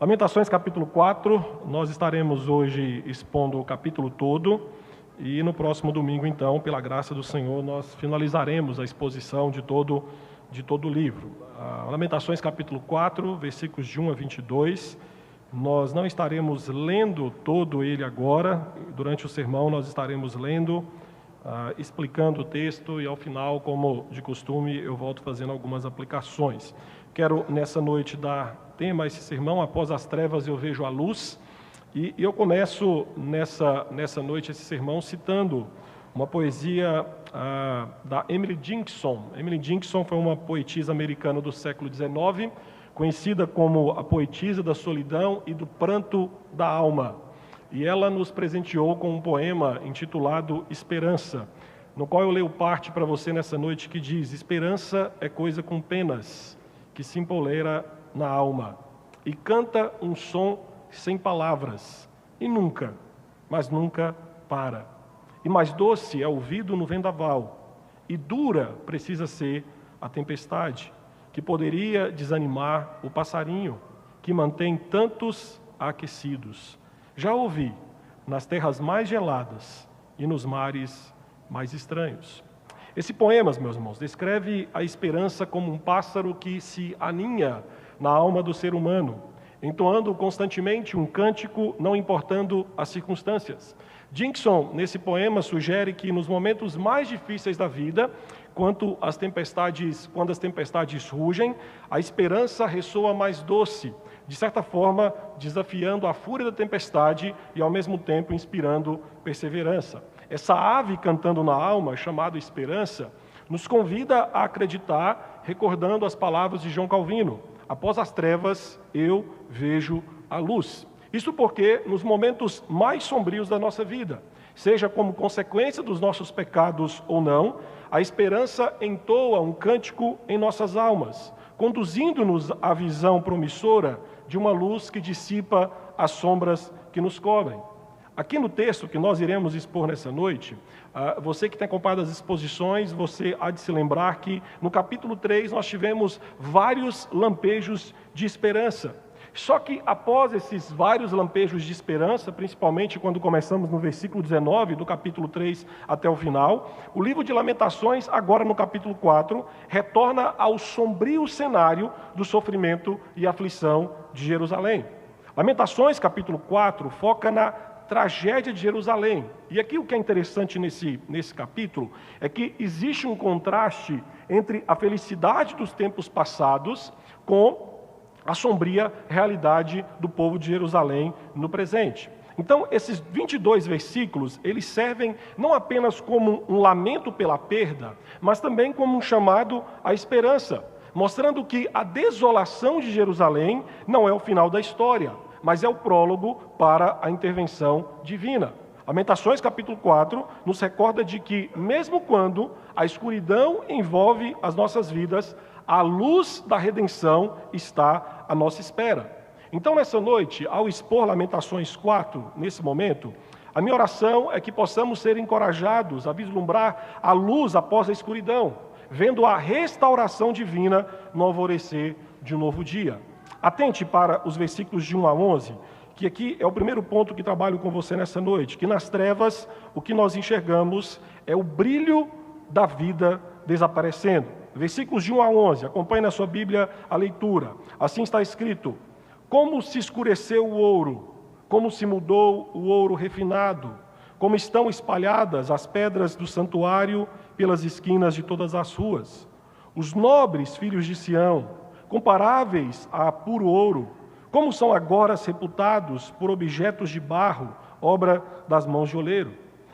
Lamentações capítulo 4, nós estaremos hoje expondo o capítulo todo e no próximo domingo, então, pela graça do Senhor, nós finalizaremos a exposição de todo o livro. Lamentações capítulo 4, versículos de 1 a 22, nós não estaremos lendo todo ele agora, durante o sermão nós estaremos lendo, explicando o texto e ao final, como de costume, eu volto fazendo algumas aplicações. Quero nessa noite dar tema a esse sermão, após as trevas eu vejo a luz, e eu começo nessa noite esse sermão citando uma poesia da Emily Dickinson. Emily Dickinson foi uma poetisa americana do século XIX, conhecida como a poetisa da solidão e do pranto da alma. E ela nos presenteou com um poema intitulado Esperança, no qual eu leio parte para você nessa noite que diz: esperança é coisa com penas, que se empoleira na alma, e canta um som sem palavras, e nunca, mas nunca para. E mais doce é o ouvido no vendaval, e dura precisa ser a tempestade, que poderia desanimar o passarinho, que mantém tantos aquecidos. Já ouvi nas terras mais geladas e nos mares mais estranhos. Esse poema, meus irmãos, descreve a esperança como um pássaro que se aninha na alma do ser humano, entoando constantemente um cântico, não importando as circunstâncias. Dickinson, nesse poema, sugere que nos momentos mais difíceis da vida, quando as tempestades rugem, a esperança ressoa mais doce, de certa forma desafiando a fúria da tempestade e ao mesmo tempo inspirando perseverança. Essa ave cantando na alma, chamada esperança, nos convida a acreditar, recordando as palavras de João Calvino: após as trevas eu vejo a luz. Isso porque nos momentos mais sombrios da nossa vida, seja como consequência dos nossos pecados ou não, a esperança entoa um cântico em nossas almas, conduzindo-nos à visão promissora de uma luz que dissipa as sombras que nos cobrem. Aqui no texto que nós iremos expor nessa noite, você que tem acompanhado as exposições, você há de se lembrar que no capítulo 3 nós tivemos vários lampejos de esperança. Só que após esses vários lampejos de esperança, principalmente quando começamos no versículo 19 do capítulo 3 até o final, o livro de Lamentações, agora no capítulo 4, retorna ao sombrio cenário do sofrimento e aflição de Jerusalém. Lamentações, capítulo 4, foca na tragédia de Jerusalém. E aqui o que é interessante nesse capítulo é que existe um contraste entre a felicidade dos tempos passados com a sombria realidade do povo de Jerusalém no presente. Então, esses 22 versículos, eles servem não apenas como um lamento pela perda, mas também como um chamado à esperança, mostrando que a desolação de Jerusalém não é o final da história, mas é o prólogo para a intervenção divina. Lamentações capítulo 4 nos recorda de que, mesmo quando a escuridão envolve as nossas vidas, a luz da redenção está à nossa espera. Então, nessa noite, ao expor Lamentações 4, nesse momento, a minha oração é que possamos ser encorajados a vislumbrar a luz após a escuridão, vendo a restauração divina no alvorecer de um novo dia. Atente para os versículos de 1 a 11, que aqui é o primeiro ponto que trabalho com você nessa noite, que nas trevas o que nós enxergamos é o brilho da vida desaparecendo. Versículos de 1 a 11, acompanhe na sua Bíblia a leitura. Assim está escrito: como se escureceu o ouro, como se mudou o ouro refinado, como estão espalhadas as pedras do santuário pelas esquinas de todas as ruas. Os nobres filhos de Sião, comparáveis a puro ouro, como são agora sepultados por objetos de barro, obra das mãos de oleiro.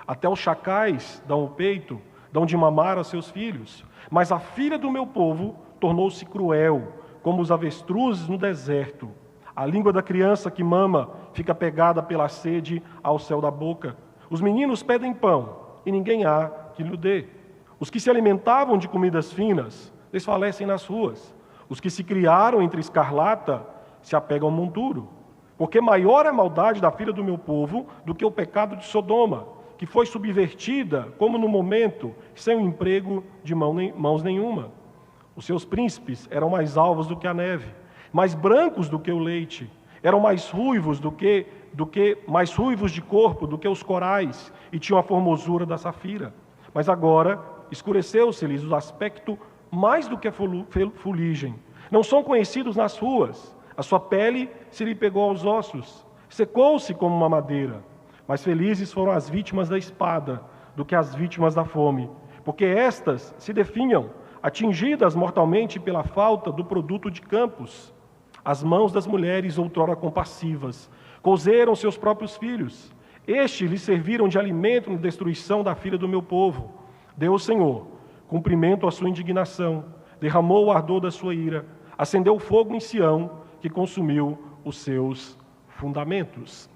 Até os chacais dão o peito, dão de mamar a seus filhos. Mas a filha do meu povo tornou-se cruel, como os avestruzes no deserto. A língua da criança que mama fica pegada pela sede ao céu da boca. Os meninos pedem pão, e ninguém há que lhe dê. Os que se alimentavam de comidas finas desfalecem nas ruas. Os que se criaram entre escarlata se apegam ao monturo. Porque maior é a maldade da filha do meu povo do que o pecado de Sodoma, que foi subvertida, como no momento, sem um emprego de mãos nenhuma. Os seus príncipes eram mais alvos do que a neve, mais brancos do que o leite. Eram mais ruivos mais ruivos de corpo do que os corais, e tinham a formosura da safira. Mas agora escureceu-se-lhes o aspecto mais do que a fuligem. Não são conhecidos nas ruas. A sua pele se lhe pegou aos ossos. Secou-se como uma madeira. Mas felizes foram as vítimas da espada do que as vítimas da fome, porque estas se definham, atingidas mortalmente pela falta do produto de campos. As mãos das mulheres outrora compassivas cozeram seus próprios filhos. Estes lhes serviram de alimento na destruição da filha do meu povo. Deu o Senhor cumprimento à sua indignação, derramou o ardor da sua ira, acendeu o fogo em Sião, que consumiu os seus fundamentos.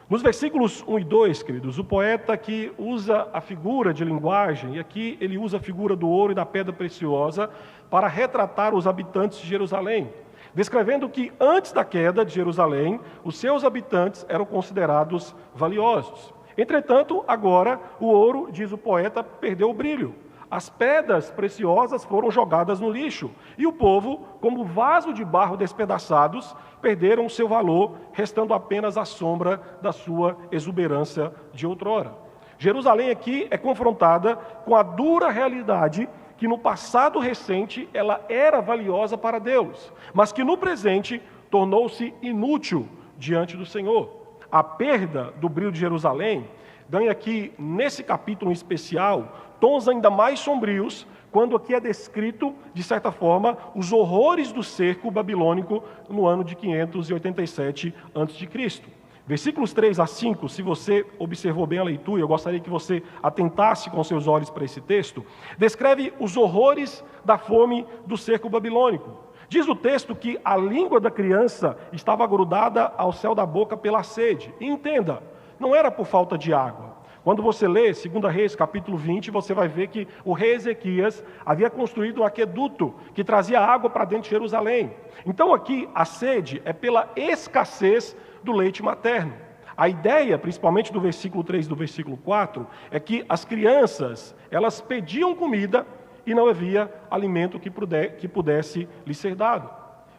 Nos versículos 1 e 2, queridos, o poeta aqui usa a figura de linguagem, e aqui ele usa a figura do ouro e da pedra preciosa para retratar os habitantes de Jerusalém, descrevendo que antes da queda de Jerusalém, os seus habitantes eram considerados valiosos. Entretanto, agora, o ouro, diz o poeta, perdeu o brilho. As pedras preciosas foram jogadas no lixo, e o povo, como vaso de barro despedaçados, perderam o seu valor, restando apenas a sombra da sua exuberância de outrora. Jerusalém aqui é confrontada com a dura realidade que no passado recente ela era valiosa para Deus, mas que no presente tornou-se inútil diante do Senhor. A perda do brilho de Jerusalém ganha aqui, nesse capítulo em especial, tons ainda mais sombrios, quando aqui é descrito, de certa forma, os horrores do cerco babilônico no ano de 587 a.C. Versículos 3 a 5, se você observou bem a leitura, eu gostaria que você atentasse com seus olhos para esse texto, descreve os horrores da fome do cerco babilônico. Diz o texto que a língua da criança estava grudada ao céu da boca pela sede. E entenda, não era por falta de água. Quando você lê 2 Reis, capítulo 20, você vai ver que o rei Ezequias havia construído um aqueduto que trazia água para dentro de Jerusalém. Então aqui a sede é pela escassez do leite materno. A ideia, principalmente do versículo 3 e do versículo 4, é que as crianças, elas pediam comida e não havia alimento que pudesse lhe ser dado.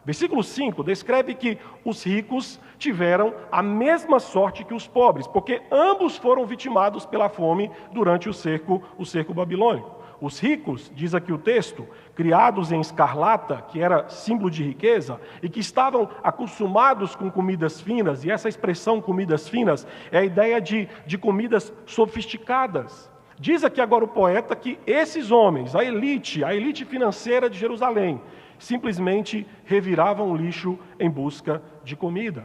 Versículo 5 descreve que os ricos tiveram a mesma sorte que os pobres, porque ambos foram vitimados pela fome durante o cerco babilônico. Os ricos, diz aqui o texto, criados em escarlata, que era símbolo de riqueza, e que estavam acostumados com comidas finas, e essa expressão comidas finas é a ideia de comidas sofisticadas. Diz aqui agora o poeta que esses homens, a elite financeira de Jerusalém, simplesmente reviravam o lixo em busca de comida.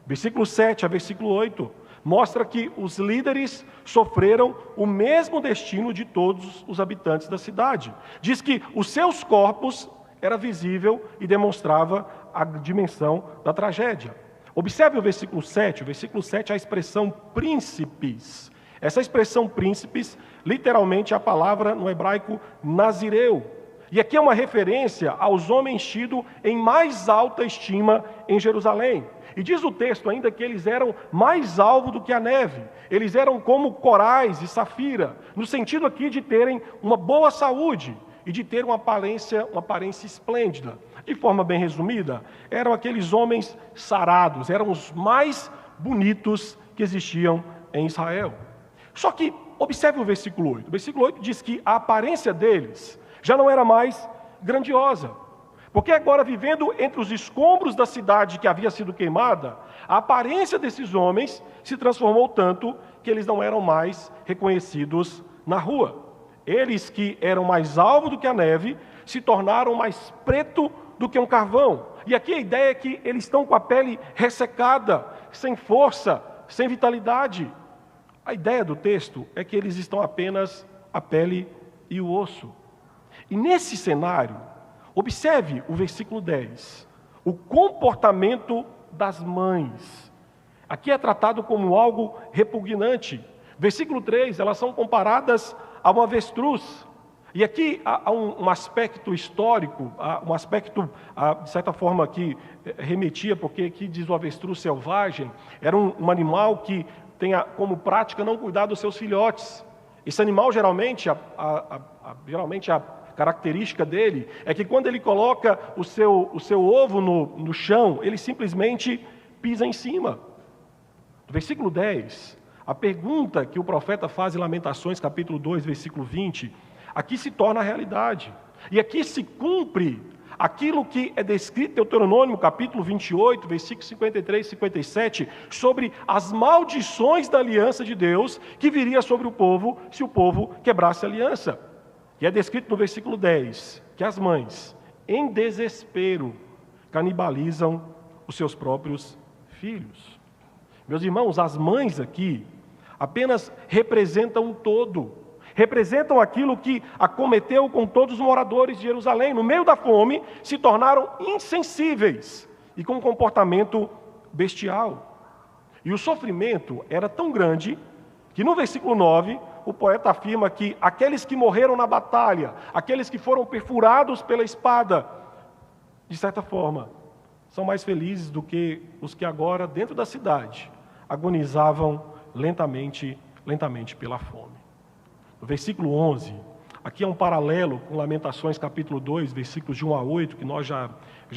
Versículo 7 a versículo 8 mostra que os líderes sofreram o mesmo destino de todos os habitantes da cidade. Diz que os seus corpos era visível e demonstrava a dimensão da tragédia. Observe o versículo 7. O versículo 7 é a expressão príncipes. Essa expressão príncipes, literalmente é a palavra no hebraico nazireu. E aqui é uma referência aos homens tidos em mais alta estima em Jerusalém. E diz o texto ainda que eles eram mais alvo do que a neve. Eles eram como corais e safira, no sentido aqui de terem uma boa saúde e de ter uma aparência esplêndida. De forma bem resumida, eram aqueles homens sarados, eram os mais bonitos que existiam em Israel. Só que, observe o versículo 8. O versículo 8 diz que a aparência deles já não era mais grandiosa. Porque agora, vivendo entre os escombros da cidade que havia sido queimada, a aparência desses homens se transformou tanto que eles não eram mais reconhecidos na rua. Eles que eram mais alvo do que a neve, se tornaram mais preto do que um carvão. E aqui a ideia é que eles estão com a pele ressecada, sem força, sem vitalidade. A ideia do texto é que eles estão apenas a pele e o osso. E nesse cenário, observe o versículo 10, o comportamento das mães. Aqui é tratado como algo repugnante. Versículo 3, elas são comparadas a uma avestruz. E aqui há um aspecto histórico, um aspecto, de certa forma, que remetia, porque aqui diz o avestruz selvagem, era um animal que tem como prática não cuidar dos seus filhotes. Esse animal, geralmente a característica dele é que quando ele coloca o seu ovo no chão, ele simplesmente pisa em cima. No versículo 10, a pergunta que o profeta faz em Lamentações, capítulo 2, versículo 20, aqui se torna realidade. E aqui se cumpre aquilo que é descrito em Deuteronômio, capítulo 28, versículos 53 e 57, sobre as maldições da aliança de Deus que viria sobre o povo se o povo quebrasse a aliança. E é descrito no versículo 10, que as mães, em desespero, canibalizam os seus próprios filhos. Meus irmãos, as mães aqui apenas representam um todo, representam aquilo que acometeu com todos os moradores de Jerusalém. No meio da fome, se tornaram insensíveis e com um comportamento bestial. E o sofrimento era tão grande que no versículo 9, o poeta afirma que aqueles que morreram na batalha, aqueles que foram perfurados pela espada, de certa forma, são mais felizes do que os que agora, dentro da cidade, agonizavam lentamente pela fome. No versículo 11, aqui é um paralelo com Lamentações capítulo 2, versículos de 1 a 8, que nós já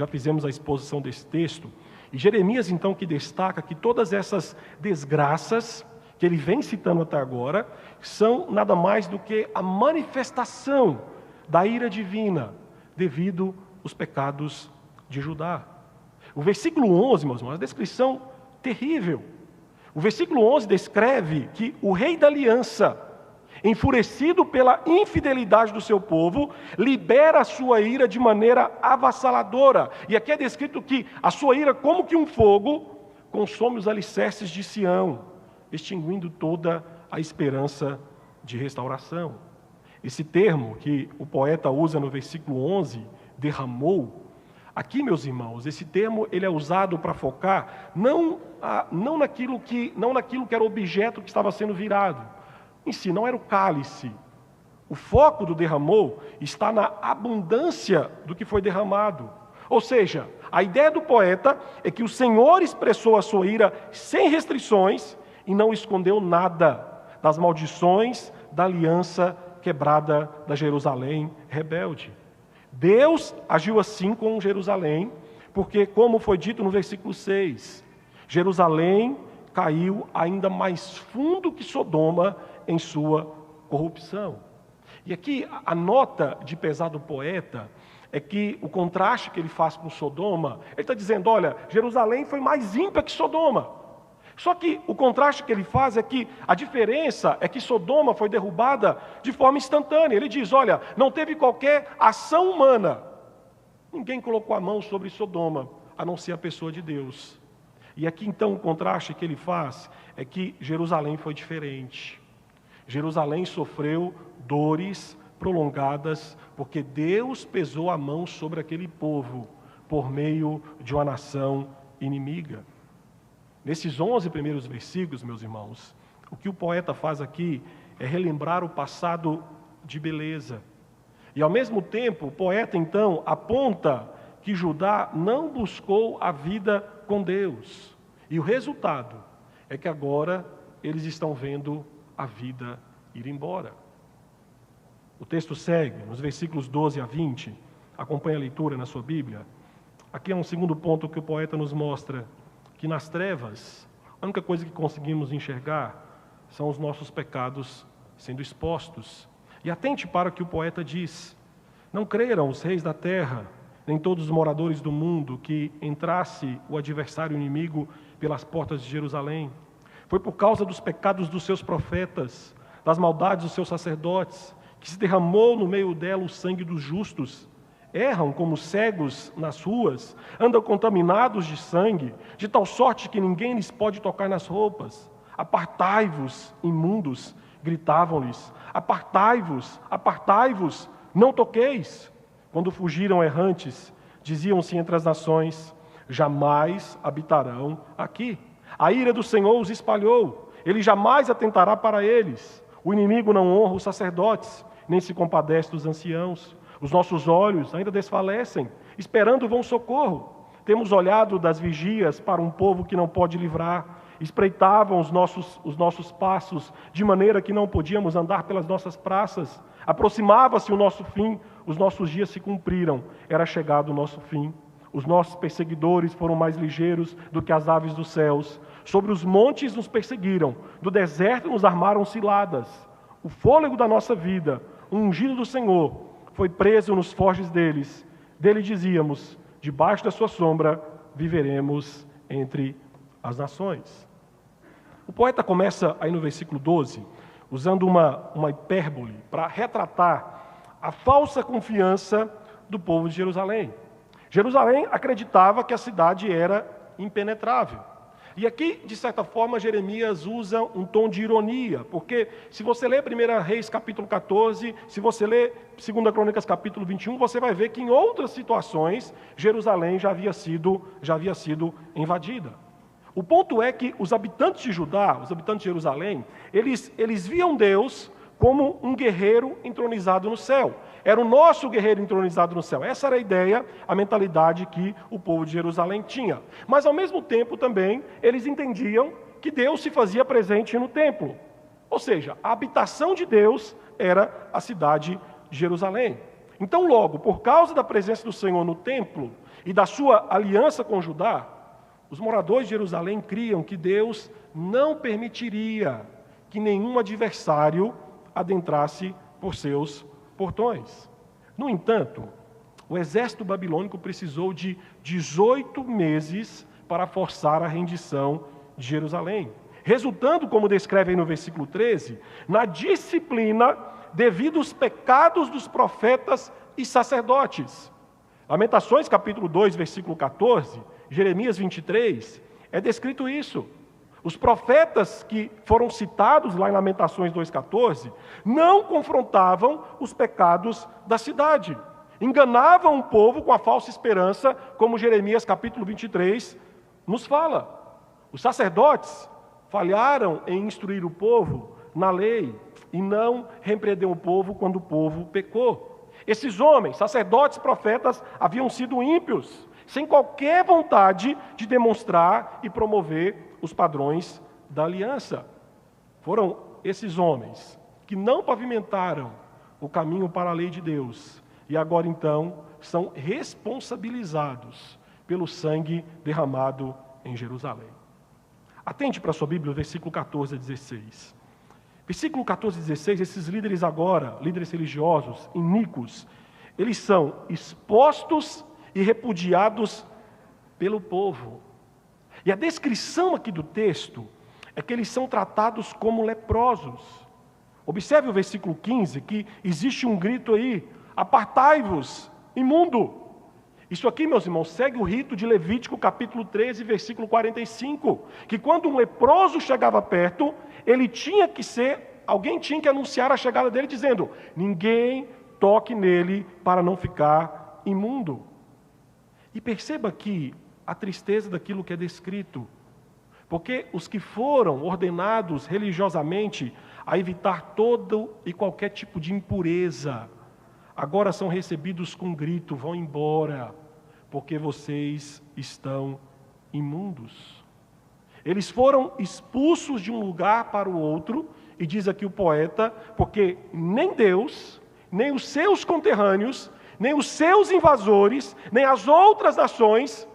fizemos a exposição desse texto. E Jeremias, então, que destaca que todas essas desgraças que ele vem citando até agora são nada mais do que a manifestação da ira divina devido aos pecados de Judá. O versículo 11, meus irmãos, é uma descrição terrível. O versículo 11 descreve que o rei da aliança, enfurecido pela infidelidade do seu povo, libera a sua ira de maneira avassaladora. E aqui é descrito que a sua ira, como que um fogo, consome os alicerces de Sião, extinguindo toda a esperança de restauração. Esse termo que o poeta usa no versículo 11, derramou, aqui, meus irmãos, esse termo ele é usado para focar não naquilo que era o objeto que estava sendo virado. Em si, não era o cálice. O foco do derramou está na abundância do que foi derramado. Ou seja, a ideia do poeta é que o Senhor expressou a sua ira sem restrições e não escondeu nada das maldições da aliança quebrada da Jerusalém rebelde. Deus agiu assim com Jerusalém, porque, como foi dito no versículo 6, Jerusalém caiu ainda mais fundo que Sodoma em sua corrupção. E aqui a nota de pesar do poeta é que o contraste que ele faz com Sodoma, ele está dizendo, olha, Jerusalém foi mais ímpia que Sodoma. Só que o contraste que ele faz é que a diferença é que Sodoma foi derrubada de forma instantânea. Ele diz, olha, não teve qualquer ação humana. Ninguém colocou a mão sobre Sodoma, a não ser a pessoa de Deus. E aqui então o contraste que ele faz é que Jerusalém foi diferente. Jerusalém sofreu dores prolongadas, porque Deus pesou a mão sobre aquele povo por meio de uma nação inimiga. Nesses 11 primeiros versículos, meus irmãos, o que o poeta faz aqui é relembrar o passado de beleza. E ao mesmo tempo, o poeta então aponta que Judá não buscou a vida com Deus. E o resultado é que agora eles estão vendo a vida ir embora. O texto segue, nos versículos 12 a 20, acompanhe a leitura na sua Bíblia. Aqui é um segundo ponto que o poeta nos mostra, que nas trevas, a única coisa que conseguimos enxergar são os nossos pecados sendo expostos. E atente para o que o poeta diz, não creram os reis da terra, nem todos os moradores do mundo, que entrasse o adversário inimigo pelas portas de Jerusalém. Foi por causa dos pecados dos seus profetas, das maldades dos seus sacerdotes, que se derramou no meio dela o sangue dos justos. Erram como cegos nas ruas, andam contaminados de sangue, de tal sorte que ninguém lhes pode tocar nas roupas. Apartai-vos, imundos, gritavam-lhes. Apartai-vos, apartai-vos, não toqueis. Quando fugiram errantes, diziam-se entre as nações, jamais habitarão aqui. A ira do Senhor os espalhou, ele jamais atentará para eles. O inimigo não honra os sacerdotes, nem se compadece dos anciãos. Os nossos olhos ainda desfalecem, esperando o bom socorro. Temos olhado das vigias para um povo que não pode livrar. Espreitavam os nossos passos, de maneira que não podíamos andar pelas nossas praças. Aproximava-se o nosso fim, os nossos dias se cumpriram. Era chegado o nosso fim. Os nossos perseguidores foram mais ligeiros do que as aves dos céus. Sobre os montes nos perseguiram, do deserto nos armaram ciladas. O fôlego da nossa vida, o ungido do Senhor, foi preso nos forjes deles. Dele dizíamos: debaixo da sua sombra viveremos entre as nações. O poeta começa aí no versículo 12, usando uma hipérbole para retratar a falsa confiança do povo de Jerusalém. Jerusalém acreditava que a cidade era impenetrável. E aqui, de certa forma, Jeremias usa um tom de ironia, porque se você ler 1 Reis capítulo 14, se você ler 2 Crônicas capítulo 21, você vai ver que em outras situações Jerusalém já havia sido invadida. O ponto é que os habitantes de Judá, os habitantes de Jerusalém, eles viam Deus como um guerreiro entronizado no céu. Era o nosso guerreiro entronizado no céu. Essa era a ideia, a mentalidade que o povo de Jerusalém tinha. Mas, ao mesmo tempo, também, eles entendiam que Deus se fazia presente no templo. Ou seja, a habitação de Deus era a cidade de Jerusalém. Então, logo, por causa da presença do Senhor no templo e da sua aliança com Judá, os moradores de Jerusalém criam que Deus não permitiria que nenhum adversário adentrasse por seus portões. No entanto, o exército babilônico precisou de 18 meses para forçar a rendição de Jerusalém, resultando, como descreve aí no versículo 13, na disciplina devido aos pecados dos profetas e sacerdotes. Lamentações capítulo 2, versículo 14, Jeremias 23, é descrito isso. Os profetas que foram citados lá em Lamentações 2,14 não confrontavam os pecados da cidade. Enganavam o povo com a falsa esperança, como Jeremias capítulo 23 nos fala. Os sacerdotes falharam em instruir o povo na lei e não repreenderam o povo quando o povo pecou. Esses homens, sacerdotes e profetas, haviam sido ímpios, sem qualquer vontade de demonstrar e promover os padrões da aliança. Foram esses homens que não pavimentaram o caminho para a lei de Deus e agora então são responsabilizados pelo sangue derramado em Jerusalém. Atente para a sua Bíblia, o versículo 14 a 16. Versículo 14 a 16, esses líderes agora, líderes religiosos, iníquos, eles são expostos e repudiados pelo povo. E a descrição aqui do texto é que eles são tratados como leprosos. Observe o versículo 15, que existe um grito aí: apartai-vos, imundo. Isso aqui, meus irmãos, segue o rito de Levítico capítulo 13, versículo 45, que quando um leproso chegava perto, alguém tinha que anunciar a chegada dele dizendo: ninguém toque nele para não ficar imundo. E perceba aqui a tristeza daquilo que é descrito, porque os que foram ordenados religiosamente a evitar todo e qualquer tipo de impureza, agora são recebidos com grito: vão embora, porque vocês estão imundos. Eles foram expulsos de um lugar para o outro, e diz aqui o poeta, porque nem Deus, nem os seus conterrâneos, nem os seus invasores, nem as outras nações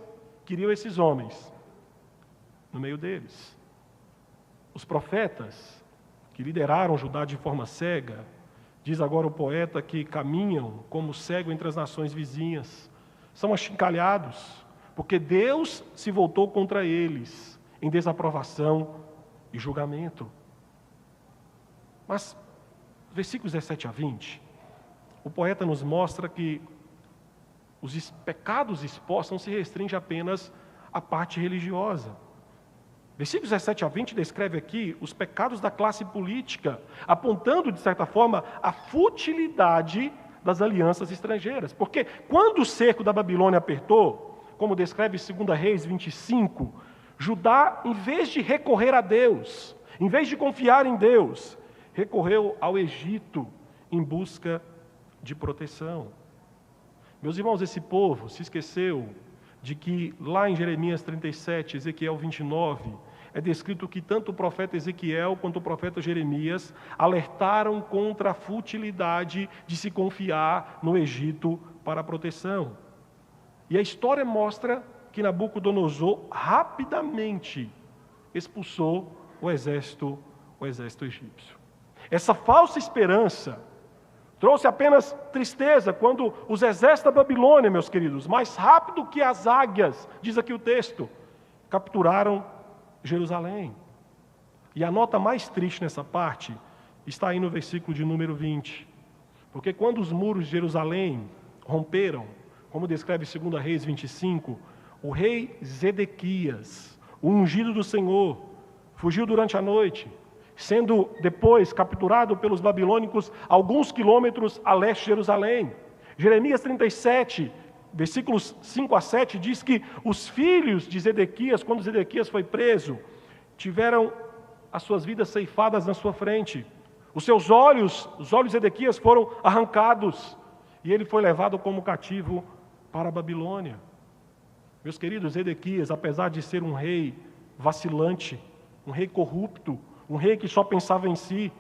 queriam esses homens no meio deles. Os profetas que lideraram Judá de forma cega, diz agora o poeta, que caminham como cego entre as nações vizinhas, são achincalhados, porque Deus se voltou contra eles em desaprovação e julgamento. Mas, versículos 17 a 20, o poeta nos mostra que os pecados expostos não se restringem apenas à parte religiosa. Versículos 17 a 20 descreve aqui os pecados da classe política, apontando, de certa forma, a futilidade das alianças estrangeiras. Porque quando o cerco da Babilônia apertou, como descreve 2 Reis 25, Judá, em vez de recorrer a Deus, em vez de confiar em Deus, recorreu ao Egito em busca de proteção. Meus irmãos, esse povo se esqueceu de que lá em Jeremias 37, Ezequiel 29, é descrito que tanto o profeta Ezequiel quanto o profeta Jeremias alertaram contra a futilidade de se confiar no Egito para a proteção. E a história mostra que Nabucodonosor rapidamente expulsou o exército egípcio. Essa falsa esperança trouxe apenas tristeza quando os exércitos da Babilônia, meus queridos, mais rápido que as águias, diz aqui o texto, capturaram Jerusalém. E a nota mais triste nessa parte está aí no versículo de número 20. Porque quando os muros de Jerusalém romperam, como descreve 2 Reis 25, o rei Zedequias, o ungido do Senhor, fugiu durante a noite, sendo depois capturado pelos babilônicos alguns quilômetros a leste de Jerusalém. Jeremias 37, versículos 5 a 7, diz que os filhos de Zedequias, quando Zedequias foi preso, tiveram as suas vidas ceifadas na sua frente. Os olhos de Zedequias foram arrancados e ele foi levado como cativo para a Babilônia. Meus queridos, Zedequias, apesar de ser um rei vacilante, um rei corrupto, um rei que só pensava em si,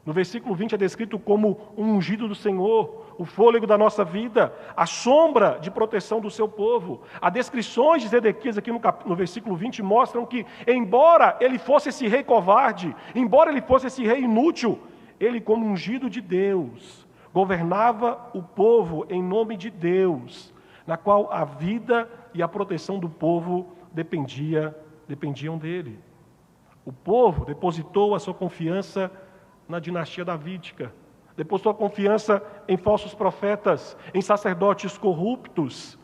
no versículo 20 é descrito como um ungido do Senhor, o fôlego da nossa vida, a sombra de proteção do seu povo. As descrições de Zedequias aqui no versículo 20 mostram que, embora ele fosse esse rei covarde, embora ele fosse esse rei inútil, ele, como ungido de Deus, governava o povo em nome de Deus, na qual a vida e a proteção do povo dependiam dele. O povo depositou a sua confiança na dinastia davídica, depositou a confiança em falsos profetas, em sacerdotes corruptos,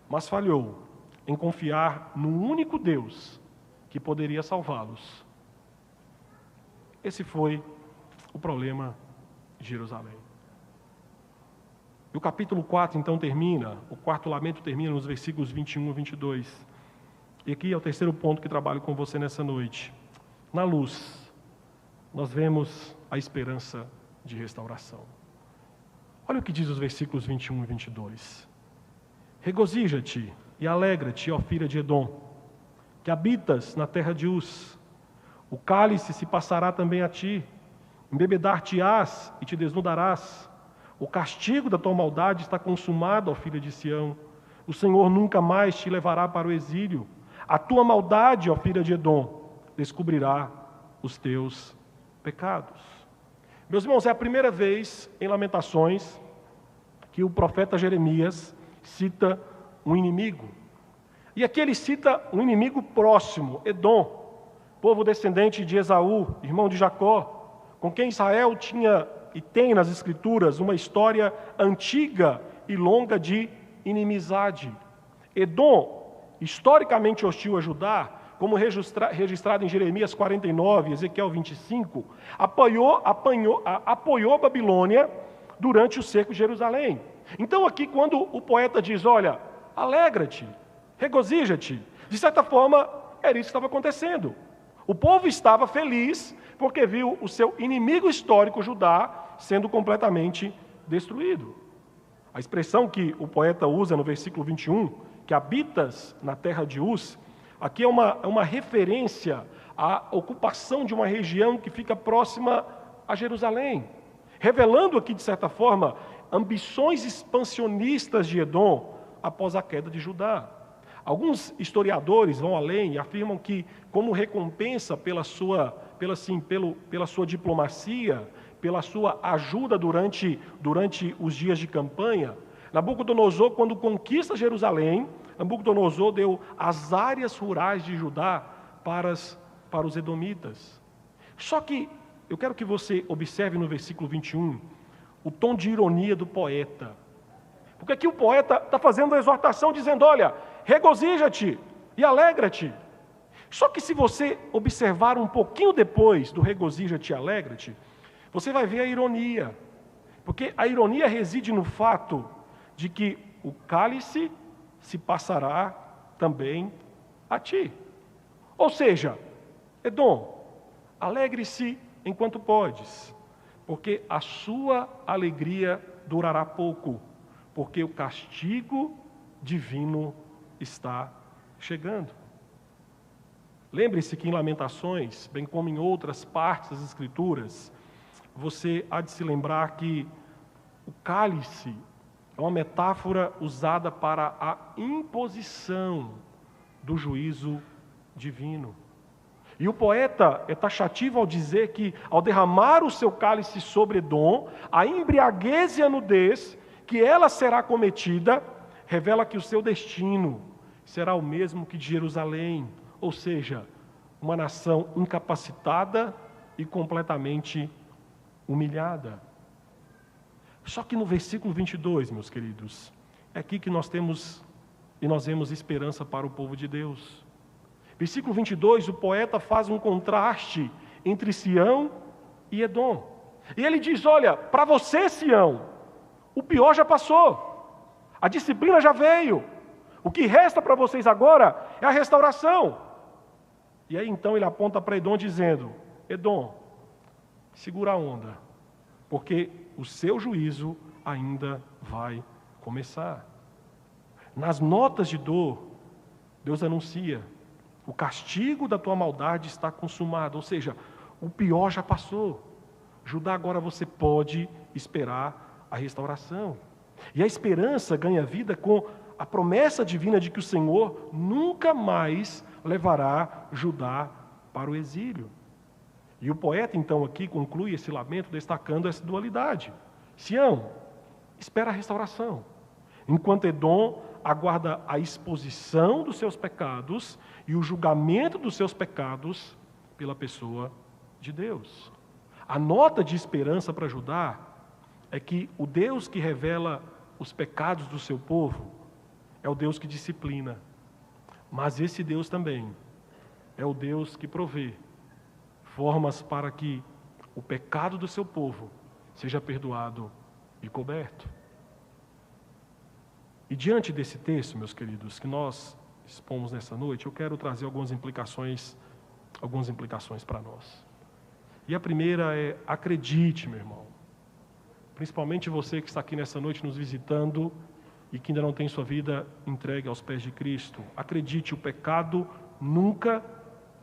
mas falhou em confiar no único Deus que poderia salvá-los. Esse foi o problema de Jerusalém. E o capítulo 4 então termina, o quarto lamento termina nos versículos 21 e 22. E aqui é o terceiro ponto que trabalho com você nessa noite. Na luz, nós vemos a esperança de restauração. Olha o que diz os versículos 21 e 22. Regozija-te e alegra-te, ó filha de Edom, que habitas na terra de Uz. O cálice se passará também a ti, embebedar-te-ás e te desnudarás. O castigo da tua maldade está consumado, ó filha de Sião. O Senhor nunca mais te levará para o exílio. A tua maldade, ó filha de Edom, descobrirá os teus pecados. Meus irmãos, é a primeira vez em Lamentações que o profeta Jeremias cita um inimigo. E aqui ele cita um inimigo próximo, Edom, povo descendente de Esaú, irmão de Jacó, com quem Israel tinha e tem nas Escrituras uma história antiga e longa de inimizade. Edom, historicamente hostil a Judá, como registrado em Jeremias 49, Ezequiel 25, apoiou a Babilônia durante o cerco de Jerusalém. Então aqui quando o poeta diz, olha, alegra-te, regozija-te, de certa forma era isso que estava acontecendo. O povo estava feliz porque viu o seu inimigo histórico, Judá, sendo completamente destruído. A expressão que o poeta usa no versículo 21, que habitas na terra de Uz, aqui é uma referência à ocupação de uma região que fica próxima a Jerusalém, revelando aqui, de certa forma, ambições expansionistas de Edom após a queda de Judá. Alguns historiadores vão além e afirmam que, como recompensa pela sua diplomacia, pela sua ajuda durante os dias de campanha, Nabucodonosor, quando conquista Jerusalém, Nabucodonosor deu as áreas rurais de Judá para os edomitas. Só que eu quero que você observe no versículo 21 o tom de ironia do poeta. Porque aqui o poeta está fazendo uma exortação dizendo, olha, regozija-te e alegra-te. Só que se você observar um pouquinho depois do regozija-te e alegra-te, você vai ver a ironia. Porque a ironia reside no fato de que o cálice se passará também a ti. Ou seja, Edom, alegre-se enquanto podes, porque a sua alegria durará pouco, porque o castigo divino está chegando. Lembre-se que em Lamentações, bem como em outras partes das Escrituras, você há de se lembrar que o cálice, é uma metáfora usada para a imposição do juízo divino. E o poeta é taxativo ao dizer que, ao derramar o seu cálice sobre Edom, a embriaguez e a nudez que ela será cometida, revela que o seu destino será o mesmo que de Jerusalém, ou seja, uma nação incapacitada e completamente humilhada. Só que no versículo 22, meus queridos, é aqui que nós vemos esperança para o povo de Deus. Versículo 22, o poeta faz um contraste entre Sião e Edom. E ele diz, olha, para você, Sião, o pior já passou. A disciplina já veio. O que resta para vocês agora é a restauração. E aí então ele aponta para Edom dizendo, Edom, segura a onda, porque o seu juízo ainda vai começar. Nas notas de dor, Deus anuncia, o castigo da tua maldade está consumado, ou seja, o pior já passou. Judá, agora você pode esperar a restauração. E a esperança ganha vida com a promessa divina de que o Senhor nunca mais levará Judá para o exílio. E o poeta, então, aqui conclui esse lamento destacando essa dualidade. Sião, espera a restauração, enquanto Edom aguarda a exposição dos seus pecados e o julgamento dos seus pecados pela pessoa de Deus. A nota de esperança para Judá é que o Deus que revela os pecados do seu povo é o Deus que disciplina, mas esse Deus também é o Deus que provê formas para que o pecado do seu povo seja perdoado e coberto. E diante desse texto, meus queridos, que nós expomos nessa noite, eu quero trazer algumas implicações para nós. E a primeira é, acredite, meu irmão, principalmente você que está aqui nessa noite nos visitando e que ainda não tem sua vida entregue aos pés de Cristo, acredite, o pecado nunca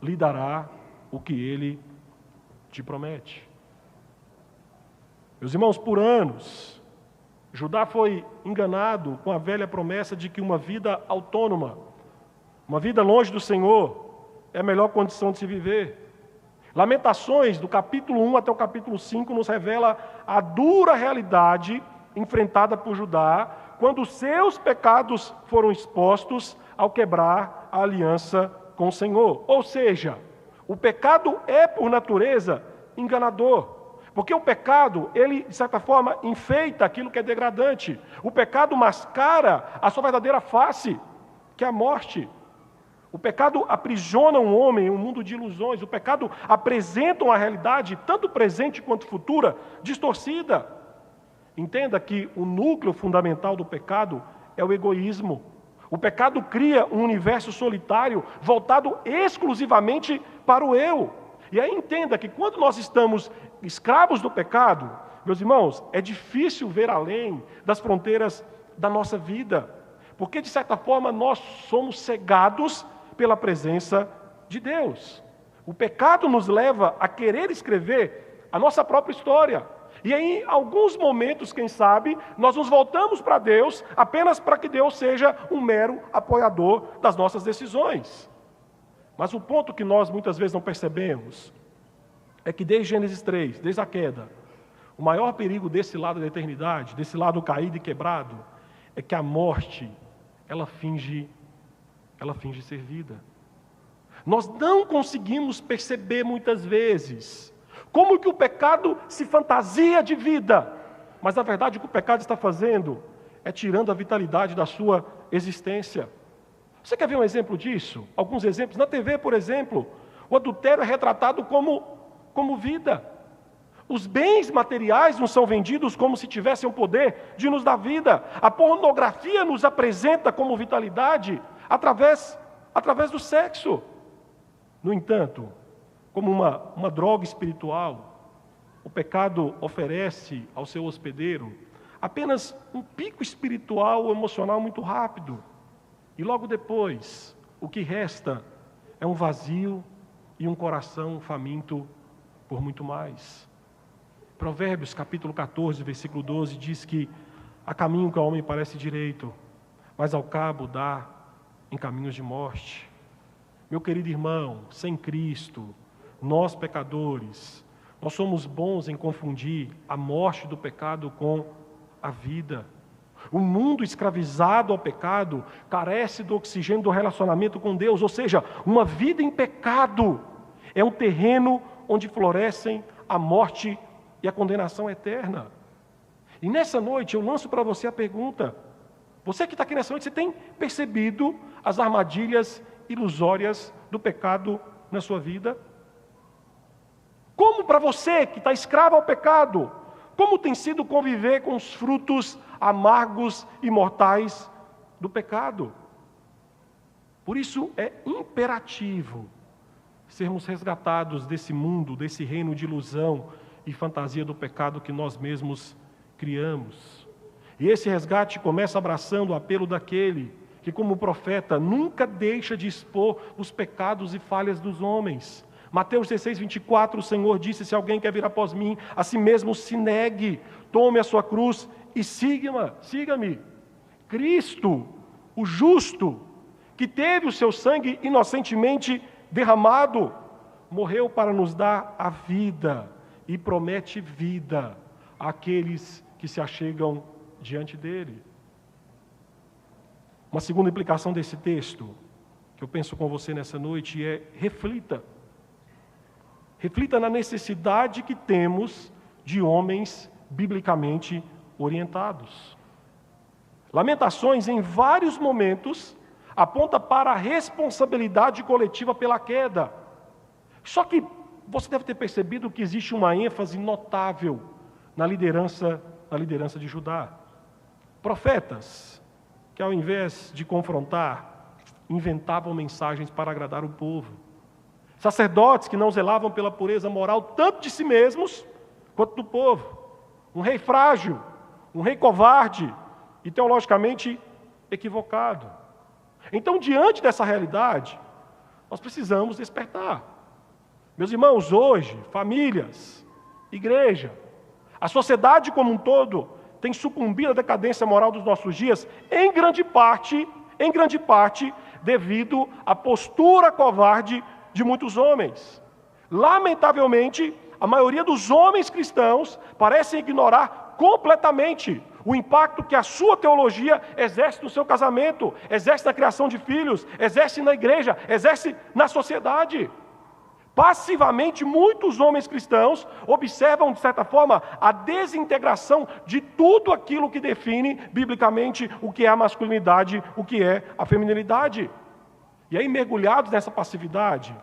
lhe dará o que ele te promete. Meus irmãos, por anos, Judá foi enganado com a velha promessa de que uma vida autônoma, uma vida longe do Senhor, é a melhor condição de se viver. Lamentações, do capítulo 1 até o capítulo 5, nos revela a dura realidade enfrentada por Judá quando seus pecados foram expostos ao quebrar a aliança com o Senhor. Ou seja, o pecado é, por natureza, enganador. Porque o pecado, ele, de certa forma, enfeita aquilo que é degradante. O pecado mascara a sua verdadeira face, que é a morte. O pecado aprisiona um homem em um mundo de ilusões. O pecado apresenta uma realidade, tanto presente quanto futura, distorcida. Entenda que o núcleo fundamental do pecado é o egoísmo. O pecado cria um universo solitário, voltado exclusivamente para o eu. E aí entenda que quando nós estamos escravos do pecado, meus irmãos, é difícil ver além das fronteiras da nossa vida, porque de certa forma nós somos cegados pela presença de Deus. O pecado nos leva a querer escrever a nossa própria história. E em alguns momentos, quem sabe, nós nos voltamos para Deus apenas para que Deus seja um mero apoiador das nossas decisões. Mas o ponto que nós muitas vezes não percebemos é que desde Gênesis 3, desde a queda, o maior perigo desse lado da eternidade, desse lado caído e quebrado, é que a morte, ela finge ser vida. Nós não conseguimos perceber muitas vezes como que o pecado se fantasia de vida, mas na verdade o que o pecado está fazendo é tirando a vitalidade da sua existência. Você quer ver um exemplo disso? Alguns exemplos. Na TV, por exemplo, o adultério é retratado como vida. Os bens materiais nos são vendidos como se tivessem o poder de nos dar vida. A pornografia nos apresenta como vitalidade através do sexo. No entanto, como uma droga espiritual, o pecado oferece ao seu hospedeiro apenas um pico espiritual ou emocional muito rápido. E logo depois, o que resta é um vazio e um coração faminto por muito mais. Provérbios capítulo 14, versículo 12 diz que Há caminho que ao homem parece direito, mas ao cabo dá em caminhos de morte. Meu querido irmão, sem Cristo, nós pecadores, nós somos bons em confundir a morte do pecado com a vida. O mundo escravizado ao pecado carece do oxigênio do relacionamento com Deus, ou seja, uma vida em pecado é um terreno onde florescem a morte e a condenação eterna. E nessa noite eu lanço para você a pergunta: você que está aqui nessa noite, você tem percebido as armadilhas ilusórias do pecado na sua vida? Como para você que está escravo ao pecado, como tem sido conviver com os frutos amargos e mortais do pecado? Por isso é imperativo sermos resgatados desse mundo, desse reino de ilusão e fantasia do pecado que nós mesmos criamos. E esse resgate começa abraçando o apelo daquele que, como profeta, nunca deixa de expor os pecados e falhas dos homens. Mateus 16, 24, o Senhor disse: se alguém quer vir após mim, a si mesmo se negue, tome a sua cruz e siga-me. Cristo, o justo, que teve o seu sangue inocentemente derramado, morreu para nos dar a vida e promete vida àqueles que se achegam diante dele. Uma segunda implicação desse texto, que eu penso com você nessa noite, é reflita na necessidade que temos de homens biblicamente orientados. Lamentações, em vários momentos, aponta para a responsabilidade coletiva pela queda. Só que você deve ter percebido que existe uma ênfase notável na liderança de Judá. Profetas que, ao invés de confrontar, inventavam mensagens para agradar o povo. Sacerdotes que não zelavam pela pureza moral tanto de si mesmos quanto do povo. Um rei frágil, um rei covarde e teologicamente equivocado. Então, diante dessa realidade, nós precisamos despertar. Meus irmãos, hoje, famílias, igreja, a sociedade como um todo tem sucumbido à decadência moral dos nossos dias, em grande parte, devido à postura covarde de muitos homens. Lamentavelmente, a maioria dos homens cristãos parecem ignorar completamente o impacto que a sua teologia exerce no seu casamento, exerce na criação de filhos, exerce na igreja, exerce na sociedade. Passivamente, muitos homens cristãos observam, de certa forma, a desintegração de tudo aquilo que define, biblicamente, o que é a masculinidade, o que é a feminilidade. E aí, mergulhados nessa passividade,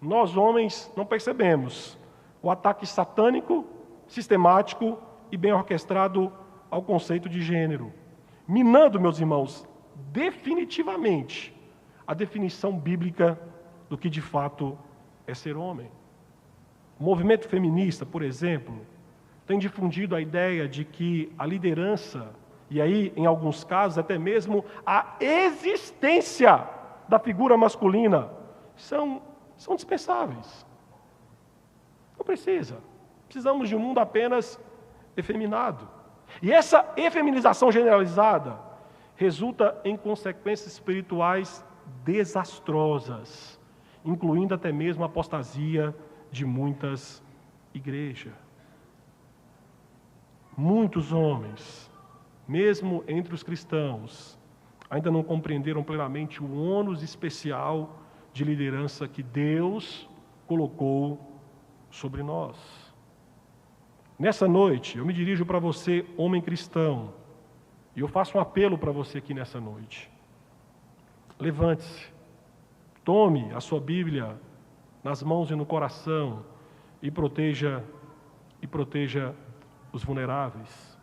nós homens não percebemos o ataque satânico, sistemático e bem orquestrado ao conceito de gênero, minando, meus irmãos, definitivamente a definição bíblica do que de fato é ser homem. O movimento feminista, por exemplo, tem difundido a ideia de que a liderança, e aí, em alguns casos, até mesmo a existência da figura masculina, são dispensáveis. Não precisa. Precisamos de um mundo apenas efeminado. E essa efeminização generalizada resulta em consequências espirituais desastrosas, incluindo até mesmo a apostasia de muitas igrejas. Muitos homens, mesmo entre os cristãos, ainda não compreenderam plenamente o ônus especial de liderança que Deus colocou sobre nós. Nessa noite, eu me dirijo para você, homem cristão, e eu faço um apelo para você aqui nessa noite. Levante-se, tome a sua Bíblia nas mãos e no coração e proteja os vulneráveis.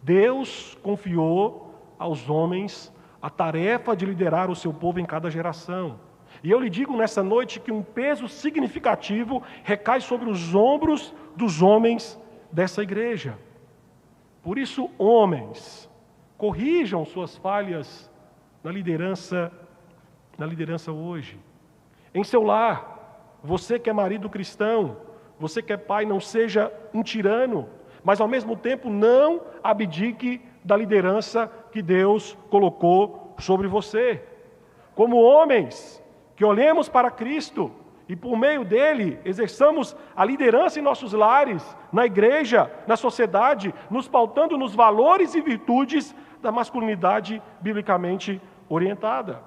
Deus confiou aos homens a tarefa de liderar o seu povo em cada geração. E eu lhe digo nessa noite que um peso significativo recai sobre os ombros dos homens dessa igreja. Por isso, homens, corrijam suas falhas na liderança hoje. Em seu lar, você que é marido cristão, você que é pai, não seja um tirano, mas ao mesmo tempo não abdique da liderança que Deus colocou sobre você. Como homens que olhemos para Cristo e por meio dele exerçamos a liderança em nossos lares, na igreja, na sociedade, nos pautando nos valores e virtudes da masculinidade biblicamente orientada.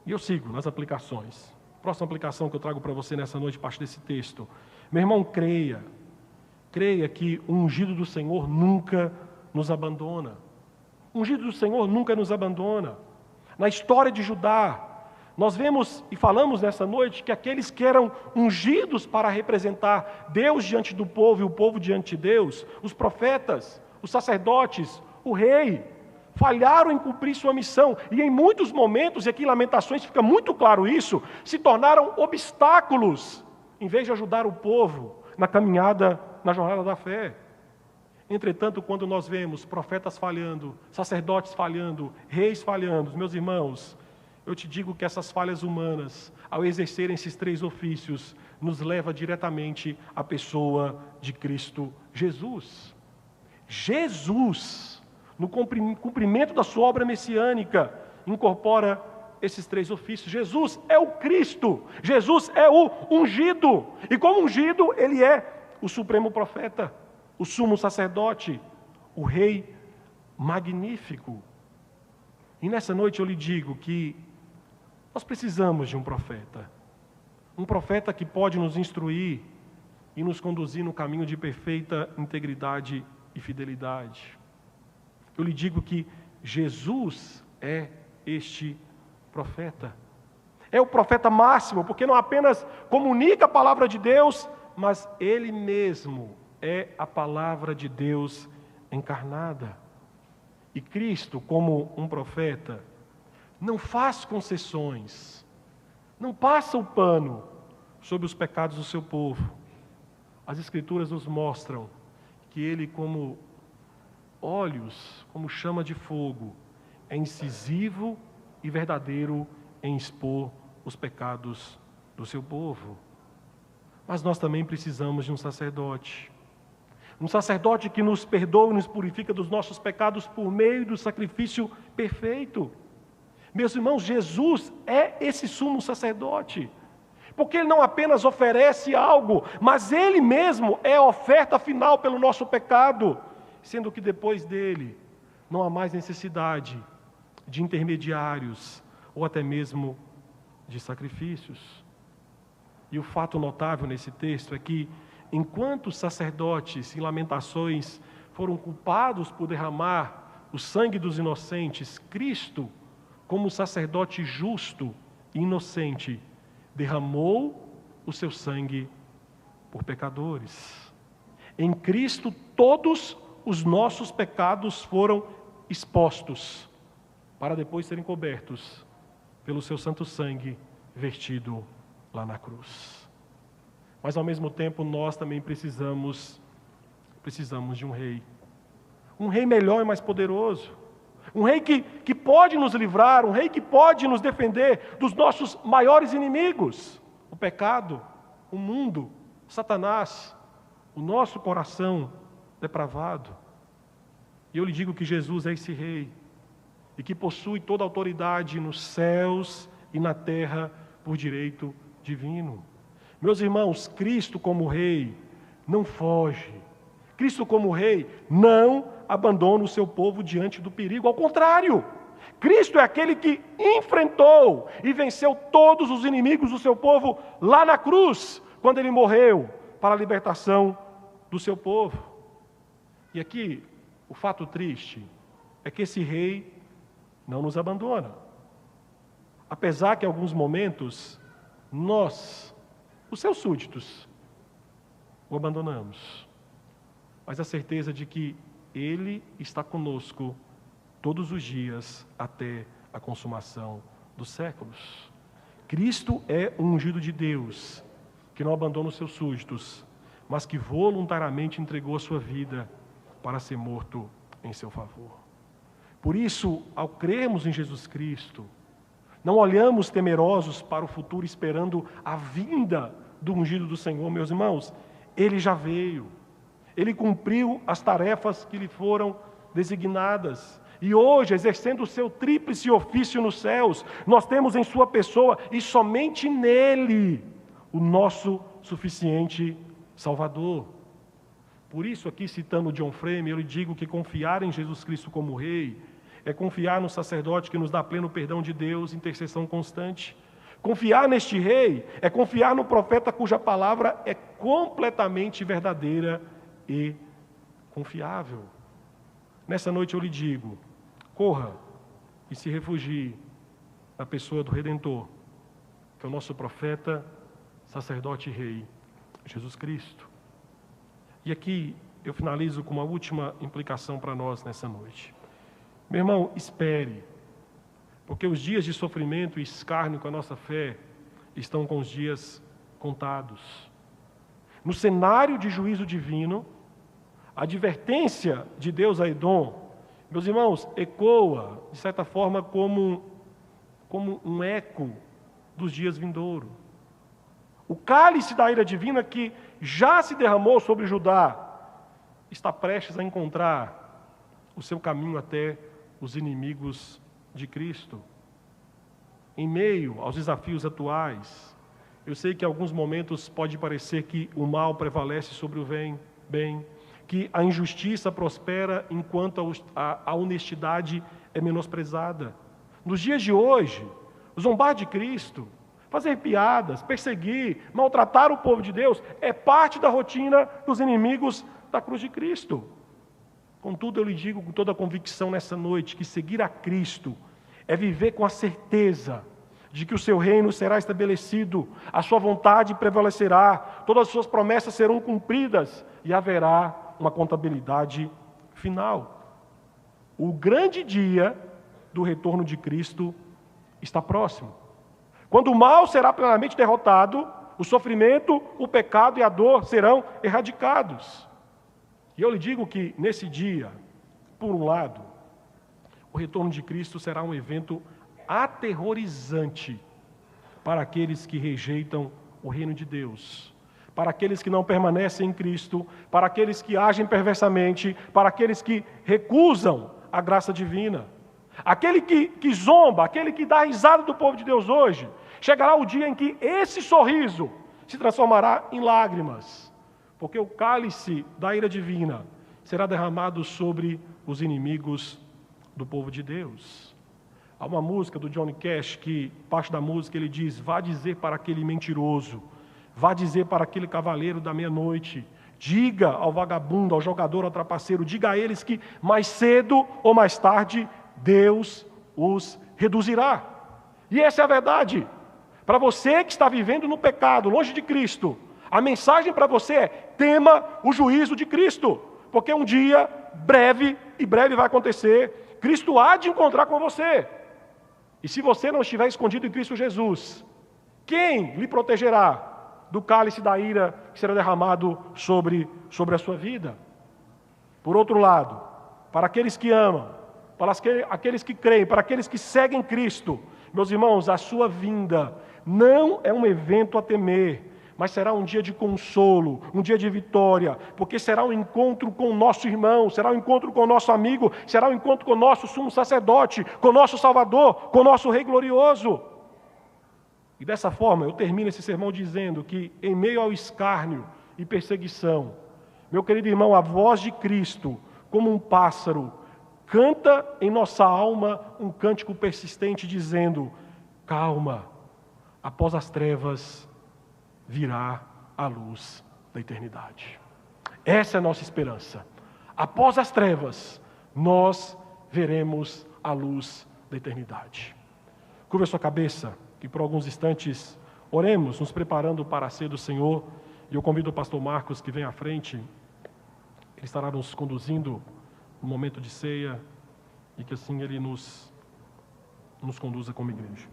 E eu sigo nas aplicações. Próxima aplicação que eu trago para você nessa noite, parte desse texto. Meu irmão, creia que o ungido do Senhor nunca nos abandona. O ungido do Senhor nunca nos abandona. Na história de Judá, nós vemos e falamos nessa noite que aqueles que eram ungidos para representar Deus diante do povo e o povo diante de Deus, os profetas, os sacerdotes, o rei, falharam em cumprir sua missão e em muitos momentos, e aqui em Lamentações fica muito claro isso, se tornaram obstáculos em vez de ajudar o povo na caminhada, na jornada da fé. Entretanto, quando nós vemos profetas falhando, sacerdotes falhando, reis falhando, meus irmãos, eu te digo que essas falhas humanas, ao exercerem esses três ofícios, nos leva diretamente à pessoa de Cristo Jesus. Jesus, no cumprimento da sua obra messiânica, incorpora esses três ofícios. Jesus é o Cristo, Jesus é o ungido, e como ungido, ele é o supremo profeta, o sumo sacerdote, o rei magnífico. E nessa noite eu lhe digo que nós precisamos de um profeta que pode nos instruir e nos conduzir no caminho de perfeita integridade e fidelidade. Eu lhe digo que Jesus é este profeta. É o profeta máximo, porque não apenas comunica a palavra de Deus, mas ele mesmo é a palavra de Deus encarnada. E Cristo, como um profeta, não faz concessões, não passa o pano sobre os pecados do seu povo. As Escrituras nos mostram que ele, como olhos, como chama de fogo, é incisivo e verdadeiro em expor os pecados do seu povo. Mas nós também precisamos de um sacerdote que nos perdoa e nos purifica dos nossos pecados por meio do sacrifício perfeito. Meus irmãos, Jesus é esse sumo sacerdote, porque ele não apenas oferece algo, mas ele mesmo é a oferta final pelo nosso pecado, sendo que depois dele não há mais necessidade de intermediários ou até mesmo de sacrifícios. E o fato notável nesse texto é que, enquanto os sacerdotes em Lamentações foram culpados por derramar o sangue dos inocentes, Cristo, como sacerdote justo e inocente, derramou o seu sangue por pecadores. Em Cristo, todos os nossos pecados foram expostos, para depois serem cobertos pelo seu santo sangue vertido lá na cruz. Mas, ao mesmo tempo, nós também precisamos de um rei melhor e mais poderoso, um rei que pode nos livrar, um rei que pode nos defender dos nossos maiores inimigos, o pecado, o mundo, Satanás, o nosso coração depravado. E eu lhe digo que Jesus é esse rei, e que possui toda a autoridade nos céus e na terra por direito divino. Meus irmãos, Cristo como rei não foge. Cristo como rei não abandona o seu povo diante do perigo. Ao contrário, Cristo é aquele que enfrentou e venceu todos os inimigos do seu povo lá na cruz, quando ele morreu para a libertação do seu povo. E aqui, o fato triste é que esse rei não nos abandona. Apesar que em alguns momentos nós, os seus súditos, o abandonamos. Mas a certeza de que ele está conosco todos os dias até a consumação dos séculos. Cristo é o ungido de Deus, que não abandona os seus súditos, mas que voluntariamente entregou a sua vida para ser morto em seu favor. Por isso, ao crermos em Jesus Cristo, não olhamos temerosos para o futuro esperando a vinda do ungido do Senhor, meus irmãos. Ele já veio, Ele cumpriu as tarefas que lhe foram designadas. E hoje, exercendo o seu tríplice ofício nos céus, nós temos em sua pessoa e somente nele o nosso suficiente Salvador. Por isso, aqui citando John Frame, eu lhe digo que confiar em Jesus Cristo como Rei é confiar no sacerdote que nos dá pleno perdão de Deus, intercessão constante. Confiar neste Rei é confiar no profeta cuja palavra é completamente verdadeira e confiável. Nessa noite eu lhe digo, corra e se refugie na pessoa do Redentor, que é o nosso profeta, sacerdote e Rei, Jesus Cristo. E aqui eu finalizo com uma última implicação para nós nessa noite. Meu irmão, espere, porque os dias de sofrimento e escárnio com a nossa fé estão com os dias contados. No cenário de juízo divino, a advertência de Deus a Edom, meus irmãos, ecoa, de certa forma, como um eco dos dias vindouros. O cálice da ira divina que já se derramou sobre Judá está prestes a encontrar o seu caminho até os inimigos de Cristo. Em meio aos desafios atuais, eu sei que em alguns momentos pode parecer que o mal prevalece sobre o bem, que a injustiça prospera enquanto a honestidade é menosprezada. Nos dias de hoje, zombar de Cristo, fazer piadas, perseguir, maltratar o povo de Deus é parte da rotina dos inimigos da cruz de Cristo. Contudo, eu lhe digo com toda a convicção nessa noite que seguir a Cristo é viver com a certeza de que o seu reino será estabelecido, a sua vontade prevalecerá, todas as suas promessas serão cumpridas e haverá uma contabilidade final. O grande dia do retorno de Cristo está próximo. Quando o mal será plenamente derrotado, o sofrimento, o pecado e a dor serão erradicados. E eu lhe digo que nesse dia, por um lado, o retorno de Cristo será um evento aterrorizante para aqueles que rejeitam o reino de Deus, para aqueles que não permanecem em Cristo, para aqueles que agem perversamente, para aqueles que recusam a graça divina. Aquele que zomba, aquele que dá risada do povo de Deus hoje, chegará o dia em que esse sorriso se transformará em lágrimas, porque o cálice da ira divina será derramado sobre os inimigos do povo de Deus. Há uma música do Johnny Cash que, parte da música, ele diz: vá dizer para aquele mentiroso, vá dizer para aquele cavaleiro da meia-noite, diga ao vagabundo, ao jogador, ao trapaceiro, diga a eles que mais cedo ou mais tarde Deus os reduzirá. E essa é a verdade. Para você que está vivendo no pecado, longe de Cristo, a mensagem para você é: tema o juízo de Cristo, porque um dia, breve vai acontecer, Cristo há de encontrar com você. E se você não estiver escondido em Cristo Jesus, quem lhe protegerá do cálice da ira que será derramado sobre a sua vida? Por outro lado, para aqueles que amam, para aqueles que creem, para aqueles que seguem Cristo, meus irmãos, a sua vinda não é um evento a temer, mas será um dia de consolo, um dia de vitória, porque será um encontro com o nosso irmão, será um encontro com o nosso amigo, será um encontro com o nosso sumo sacerdote, com o nosso Salvador, com o nosso Rei glorioso. E dessa forma eu termino esse sermão dizendo que, em meio ao escárnio e perseguição, meu querido irmão, a voz de Cristo, como um pássaro, canta em nossa alma um cântico persistente dizendo: calma, após as trevas virá a luz da eternidade. Essa é a nossa esperança. Após as trevas, nós veremos a luz da eternidade. Curva a sua cabeça e por alguns instantes oremos, nos preparando para a ceia do Senhor. E eu convido o pastor Marcos que vem à frente. Ele estará nos conduzindo no momento de ceia e que assim ele nos conduza como igreja.